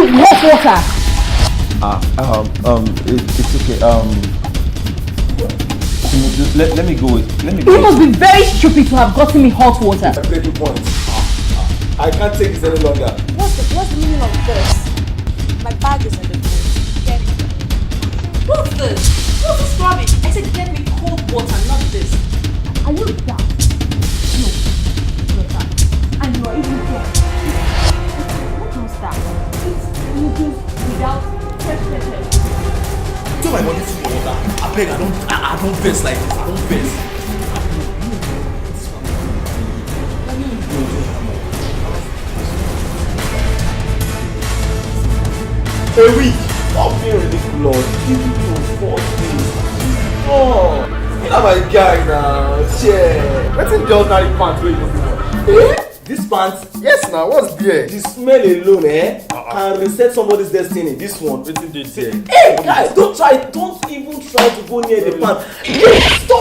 me hot water. It's okay. Let me go. Let me go. You must be very stupid to have gotten me hot water. I beg your point. I can't take this any longer. What's the meaning of this? My bag is in the fridge. Get it. What's this? What's this rubbish? I said get me cold water, not this. Are you dumb? No. You're dumb. And you're even dumb. What was that? It's noodles without fresh pepper. Do my money to water. I beg, I don't vex like this. I don't vex. A week of being ridiculous. Give me 4 days. Oh, you know my guy now. Yeah. What's in the ordinary pants where you looking for? Eh? This pants? Yes now, what's there? The smell alone, can reset somebody's destiny. This one. What's in there? Hey guys, don't even try to go near the pants. Stop